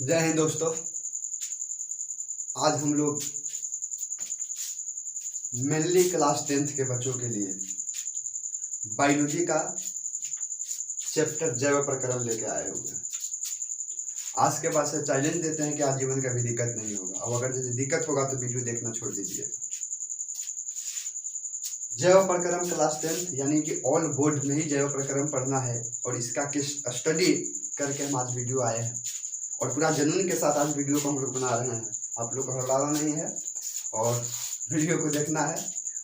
जय हिंद दोस्तों। आज हम लोग मेनली क्लास 10th के बच्चों के लिए बायोलॉजी का चैप्टर जैव प्रक्रम लेके आए हुए हैं। आज के बाद से चैलेंज देते हैं कि आजीवन कभी दिक्कत नहीं होगा, और अगर जैसे दिक्कत होगा तो वीडियो देखना छोड़ दीजिए। जैव प्रक्रम क्लास 10th यानी कि ऑल बोर्ड में ही जैव प्रक्रम पढ़ना है, और इसका स्टडी करके हम आज वीडियो आए हैं और पूरा जुनून के साथ आज वीडियो को हम लोग बना रहे हैं। आप लोग को हड़बड़ाना नहीं है और वीडियो को देखना है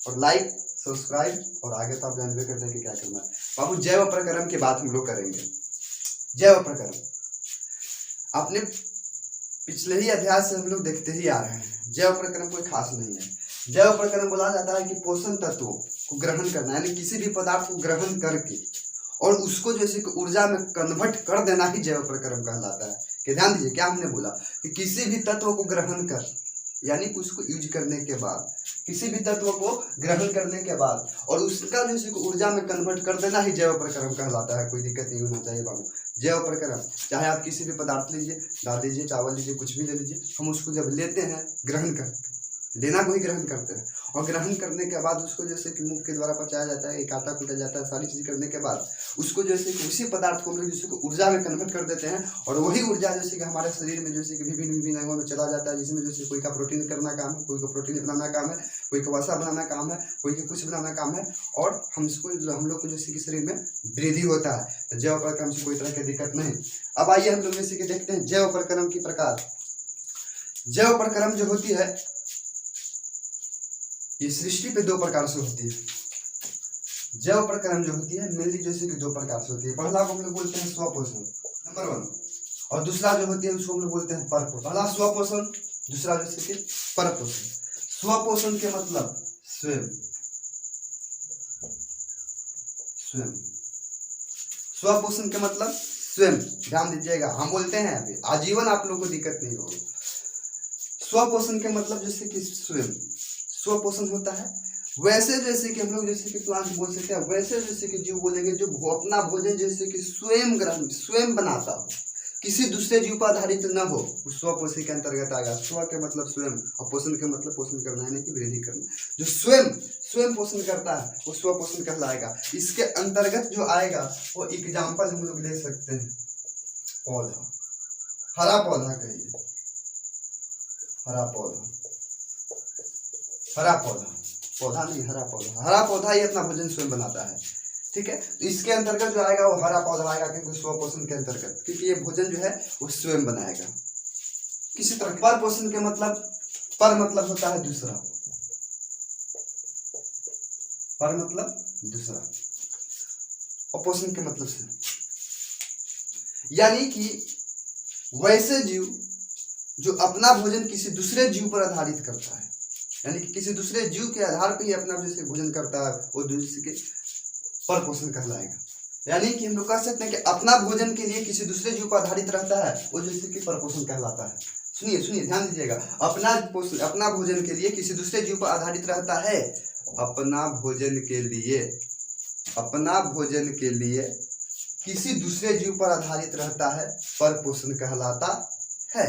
और लाइक सब्सक्राइब, और आगे तो आप जानबे करते हैं कि क्या करना है। बाबू, जैव प्रक्रम की बात हम लोग करेंगे। जैव प्रक्रम अपने पिछले ही अध्याय से हम लोग देखते ही आ रहे हैं। जैव प्रक्रम कोई खास नहीं है। जैव प्रक्रम बोला जाता है कि पोषण तत्वों को ग्रहण करना, यानी किसी भी पदार्थ को ग्रहण करके और उसको जैसे कि ऊर्जा में कन्वर्ट कर देना ही जैव प्रक्रम कहलाता है। कि ध्यान दीजिए, क्या हमने बोला कि किसी भी तत्व को ग्रहण कर, यानी कि उसको यूज करने के बाद, किसी भी तत्व को ग्रहण करने के बाद और उसका जैसे कि ऊर्जा में कन्वर्ट कर देना ही जैव प्रक्रम कहलाता है। कोई दिक्कत नहीं होना चाहिए बाबू। जैव प्रक्रम चाहे आप किसी भी पदार्थ लीजिए, दाल लीजिए, चावल लीजिए, कुछ भी ले लीजिए, हम उसको जब लेते हैं ग्रहण करते हैं, लेना को ही ग्रहण करते हैं, और ग्रहण करने के बाद उसको जैसे कि मुख के द्वारा पचाया जाता है, एक आटा कूटा जाता है, सारी चीज़ करने के बाद उसको जैसे कि उसी पदार्थ को हम लोग जैसे कि ऊर्जा में कन्वर्ट कर देते हैं, और वही ऊर्जा जैसे कि हमारे शरीर में जैसे कि विभिन्न विभिन्न अंगों में चला जाता है, जिसमें जैसे कोई का प्रोटीन करना काम है, कोई का प्रोटीन बनाना काम है, कोई का वसा बनाना काम है, कोई का कुछ बनाना काम है, और हम लोग को जैसे कि शरीर में वृद्धि होता है। तो जैव प्रक्रम से कोई तरह की दिक्कत नहीं। अब आइए हम लोग जैसे कि देखते हैं जैव प्रक्रम की प्रकार। जैव प्रक्रम जो होती है ये सृष्टि पे दो प्रकार से होती है। जैव प्रक्रम जो होती है मेनली जैसे कि दो प्रकार से होती है। पहला को हम लोग बोलते हैं स्वपोषण, नंबर 1, और दूसरा जो होती है उसको हम लोग बोलते हैं परपोषण। पहला स्वपोषण, दूसरा जैसे कि परपोषण। स्वपोषण के मतलब स्वयं, स्वयं। स्वपोषण के मतलब स्वयं, ध्यान दीजिएगा। हम बोलते हैं अभी आजीवन आप लोगों को दिक्कत नहीं होगी। स्वपोषण के मतलब जैसे कि स्वयं स्वपोषण होता है। वैसे जैसे कि हम लोग जैसे कि प्लांट बोल सकते हैं, वैसे जैसे कि जीव बोलेंगे जो अपना भोजन जैसे कि स्वयं ग्रहण स्वयं बनाता हो, किसी दूसरे जीव पर आधारित न हो, उस स्वपोषण के अंतर्गत आएगा। स्व के मतलब स्वयं, और पोषण के मतलब पोषण करना, यानी कि वृद्धि करना। जो स्वयं स्वयं पोषण करता है वो स्वपोषण कहलाएगा। इसके अंतर्गत जो आएगा वो एग्जाम्पल हम लोग ले सकते हैं। पौधा, हरा पौधा कहिए, हरा पौधा, हरा पौधा, पौधा नहीं हरा पौधा, हरा पौधा ही अपना भोजन स्वयं बनाता है। ठीक है, तो इसके अंतर्गत जो आएगा वो हरा पौधा आएगा, क्योंकि स्वपोषण के अंतर्गत, क्योंकि ये भोजन जो है वो स्वयं बनाएगा। किसी तरह पर पोषण के मतलब, पर मतलब होता है दूसरा, पर मतलब दूसरा, और पोषण के मतलब से, यानी कि वैसे जीव जो अपना भोजन किसी दूसरे जीव पर आधारित करता है, यानी कि किसी दूसरे जीव के आधार पर ही अपना जैसे भोजन करता है, वो दूसरे के पर पोषण कहलाएगा। यानी कि हम लोग कह सकते हैं कि अपना भोजन के लिए किसी दूसरे जीव पर आधारित रहता है, वो जैसे कि पर पोषण कहलाता है। सुनिए सुनिए, ध्यान दीजिएगा। अपना भोजन के लिए किसी दूसरे जीव पर आधारित रहता है, अपना भोजन के लिए, अपना भोजन के लिए किसी दूसरे जीव पर आधारित रहता है, पर पोषण कहलाता है।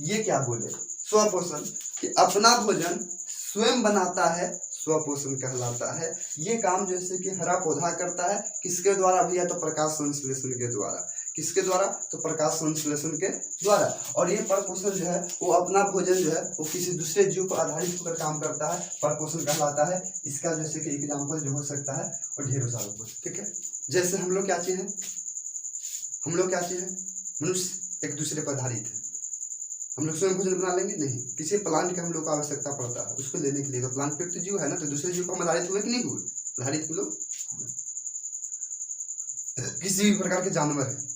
ये क्या बोले, स्वपोषण, कि अपना भोजन स्वयं बनाता है, स्वपोषण कहलाता है। ये काम जैसे कि हरा पौधा करता है, किसके द्वारा भैया, तो प्रकाश संश्लेषण के द्वारा। किसके द्वारा, तो प्रकाश संश्लेषण के द्वारा। और ये परपोषण जो है वो अपना भोजन जो है वो किसी दूसरे जीव पर आधारित होकर काम करता है, परपोषण कहलाता है। इसका जैसे कि एग्जाम्पल जो हो सकता है और ढेरों सारा। ठीक है, जैसे हम लोग क्या चीज है, हम लोग क्या चीज है, मनुष्य एक दूसरे पर आधारित है। हम लोग स्वयं भोजन बना लेंगे नहीं, किसी प्लांट की हम लोग को आवश्यकता पड़ता है उसको लेने के लिए। तो प्लांट पे तो जीव है ना, तो दूसरे जीव पर हम आधारित हुए कि नहीं हुए, आधारित हम लोग। किसी भी प्रकार के जानवर है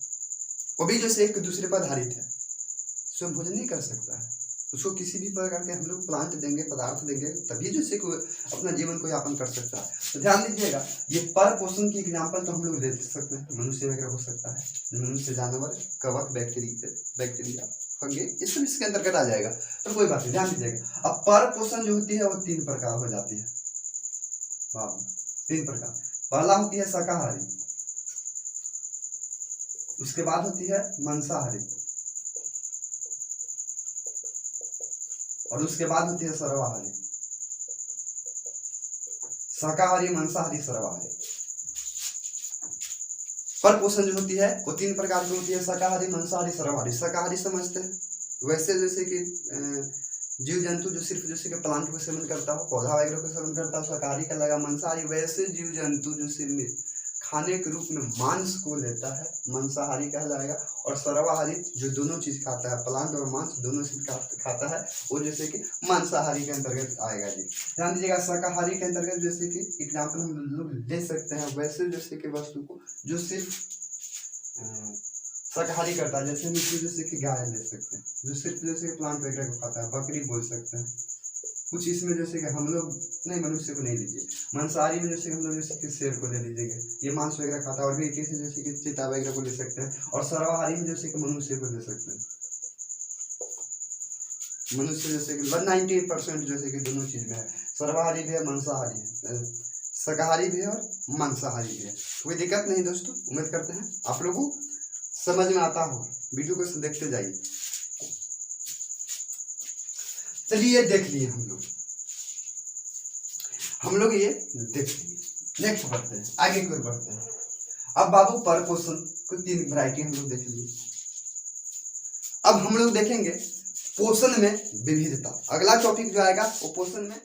वो भी जैसे एक दूसरे पर आधारित है, स्वयं भोजन नहीं कर सकता है, उसको किसी भी प्रकार के हम लोग प्लांट देंगे, पदार्थ देंगे, तभी जैसे कोई अपना जीवन को यापन कर सकता है। तो ध्यान दीजिएगा, ये पर पोषण की एग्जाम्पल तो हम लोग दे सकते हैं, मनुष्य वगैरह हो सकता है, मनुष्य, जानवर, कवक, बैक्टीरिया, फंगे, ये सब इसके अंतर्गत आ जाएगा। तो कोई बात नहीं, ध्यान दीजिएगा। अब पर पोषण जो होती है वो 3 प्रकार हो जाती है। 3 प्रकार। पहला होती है शाकाहारी, उसके बाद होती है मांसाहारी, और उसके बाद होती है सर्वाहारी। शाकाहारी, मांसाहारी, सर्वाहारी। पर पोषण जो होती है वो 3 प्रकार की होती है, शाकाहारी, मांसाहारी, सर्वाहारी। शाकाहारी समझते हैं वैसे जैसे कि जीव जंतु जो सिर्फ जैसे कि प्लांट को सेवन करता हो, पौधा वगैरह को सेवन करता हो, शाकाहारी का लगा। मांसाहारी वैसे जीव जंतु जो सिर्फ खाने के रूप में मांस को लेता है, मांसाहारी कहा जाएगा। और सर्वाहारी जो दोनों चीज खाता है, प्लांट और मांस दोनों चीज खाता है, वो जैसे कि मांसाहारी के अंतर्गत आएगा जी। ध्यान दीजिएगा, शाकाहारी के अंतर्गत जैसे कि एग्जाम्पल हम लोग ले सकते हैं वैसे जैसे कि वस्तु को जो सिर्फ शाकाहारी करता है, जैसे मिट्टी जैसे कि गाय ले सकते हैं जो सिर्फ जैसे कि प्लांट वगैरह को खाता है, बकरी बोल सकते हैं कुछ इसमें, जैसे कि हम लोग नहीं, मनुष्य को नहीं लीजिए। मांसाहारी में जैसे हम लोग जैसे कि शेर को ले लीजिएगा, ये मांस वगैरह खाता है, और भी किसी जैसे कि चीता वगैरह को ले सकते हैं। और सर्वाहारी में जैसे कि मनुष्य को ले सकते हैं, मनुष्य जैसे कि 90% जैसे कि दोनों चीज में है, सर्वाहारी भी है, मांसाहारी है, शाकाहारी भी है और मांसाहारी भी है। कोई दिक्कत नहीं दोस्तों, उम्मीद करते हैं आप लोगों को समझ में आता हो। वीडियो को देखते जाइए। चलिए देख लिए हम लोग ये देख लिए। नेक्स्ट बढ़ते हैं, आगे की ओर बढ़ते हैं। अब बाबू पर पोषण को 3 वैरायटी हम लोग देख लिए। अब हम लोग देखेंगे पोषण में विविधता। अगला टॉपिक जो आएगा वो पोषण में